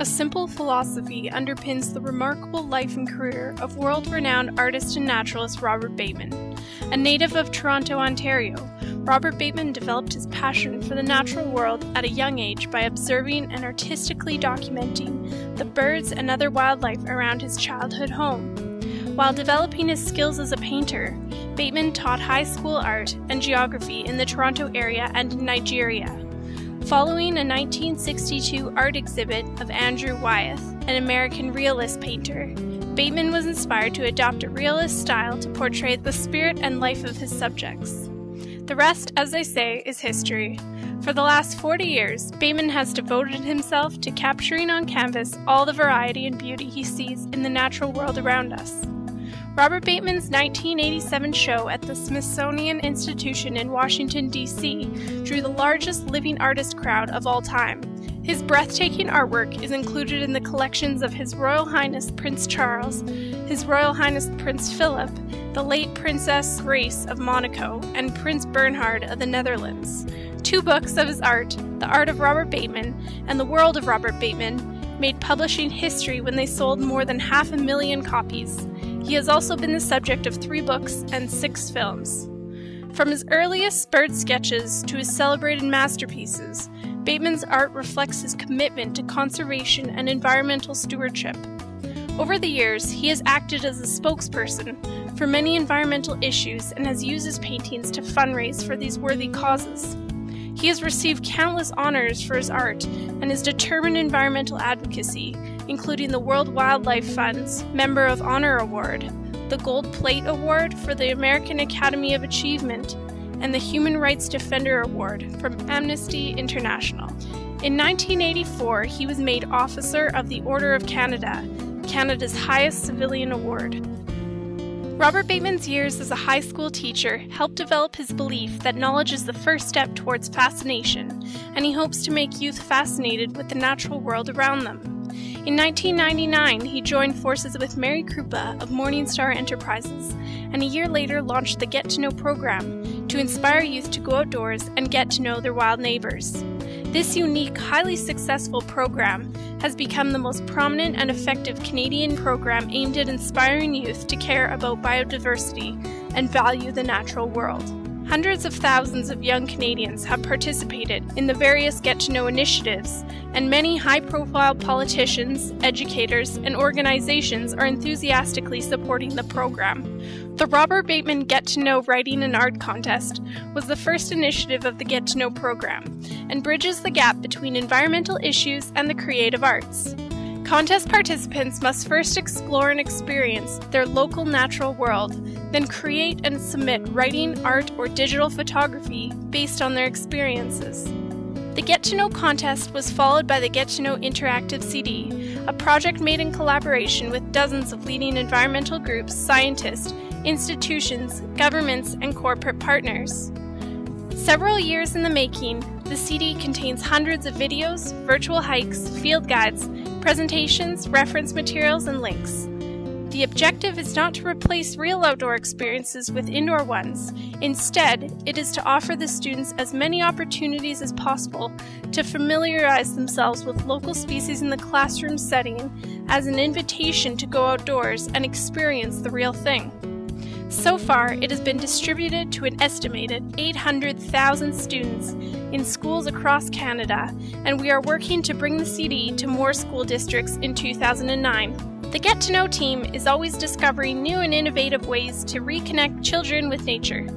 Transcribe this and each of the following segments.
A simple philosophy underpins the remarkable life and career of world-renowned artist and naturalist Robert Bateman. A native of Toronto, Ontario, Robert Bateman developed his passion for the natural world at a young age by observing and artistically documenting the birds and other wildlife around his childhood home. While developing his skills as a painter, Bateman taught high school art and geography in the Toronto area and in Nigeria. Following a 1962 art exhibit of Andrew Wyeth, an American realist painter, Bateman was inspired to adopt a realist style to portray the spirit and life of his subjects. The rest, as they say, is history. For the last 40 years, Bateman has devoted himself to capturing on canvas all the variety and beauty he sees in the natural world around us. Robert Bateman's 1987 show at the Smithsonian Institution in Washington, D.C. drew the largest living artist crowd of all time. His breathtaking artwork is included in the collections of His Royal Highness Prince Charles, His Royal Highness Prince Philip, the late Princess Grace of Monaco, and Prince Bernhard of the Netherlands. 2 books of his art, The Art of Robert Bateman and The World of Robert Bateman, made publishing history when they sold more than 500,000 copies. He has also been the subject of 3 books and 6 films. From his earliest bird sketches to his celebrated masterpieces, Bateman's art reflects his commitment to conservation and environmental stewardship. Over the years, he has acted as a spokesperson for many environmental issues and has used his paintings to fundraise for these worthy causes. He has received countless honors for his art and his determined environmental advocacy, including the World Wildlife Fund's Member of Honor Award, the Gold Plate Award for the American Academy of Achievement, and the Human Rights Defender Award from Amnesty International. In 1984, he was made Officer of the Order of Canada, Canada's highest civilian award. Robert Bateman's years as a high school teacher helped develop his belief that knowledge is the first step towards fascination, and he hopes to make youth fascinated with the natural world around them. In 1999, he joined forces with Mary Krupa of Morningstar Enterprises, and a year later launched the Get to Know program to inspire youth to go outdoors and get to know their wild neighbors. This unique, highly successful program has become the most prominent and effective Canadian program aimed at inspiring youth to care about biodiversity and value the natural world. Hundreds of thousands of young Canadians have participated in the various Get to Know initiatives, and many high-profile politicians, educators, and organizations are enthusiastically supporting the program. The Robert Bateman Get to Know Writing and Art Contest was the first initiative of the Get to Know program, and bridges the gap between environmental issues and the creative arts. Contest participants must first explore and experience their local natural world, then create and submit writing, art, or digital photography based on their experiences. The Get to Know contest was followed by the Get to Know Interactive CD, a project made in collaboration with dozens of leading environmental groups, scientists, institutions, governments, and corporate partners. Several years in the making, the CD contains hundreds of videos, virtual hikes, field guides, presentations, reference materials, and links. The objective is not to replace real outdoor experiences with indoor ones. Instead, it is to offer the students as many opportunities as possible to familiarize themselves with local species in the classroom setting as an invitation to go outdoors and experience the real thing. So far, it has been distributed to an estimated 800,000 students in schools across Canada, and we are working to bring the CD to more school districts in 2009. The Get to Know team is always discovering new and innovative ways to reconnect children with nature.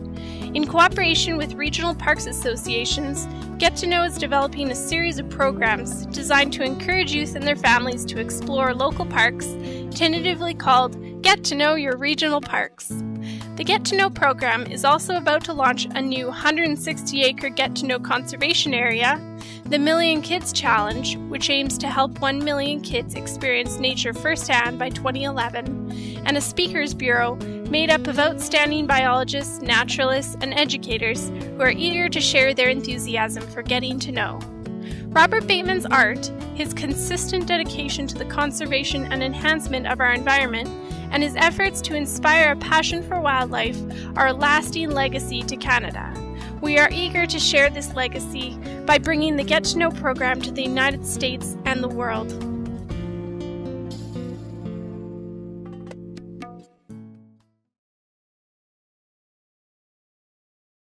In cooperation with regional parks associations, Get to Know is developing a series of programs designed to encourage youth and their families to explore local parks, tentatively called Get to Know Your Regional Parks. The Get to Know program is also about to launch a new 160-acre Get to Know conservation area, the Million Kids Challenge, which aims to help 1 million kids experience nature firsthand by 2011, and a speakers bureau made up of outstanding biologists, naturalists, and educators who are eager to share their enthusiasm for getting to know. Robert Bateman's art, his consistent dedication to the conservation and enhancement of our environment, and his efforts to inspire a passion for wildlife are a lasting legacy to Canada. We are eager to share this legacy by bringing the Get to Know program to the United States and the world.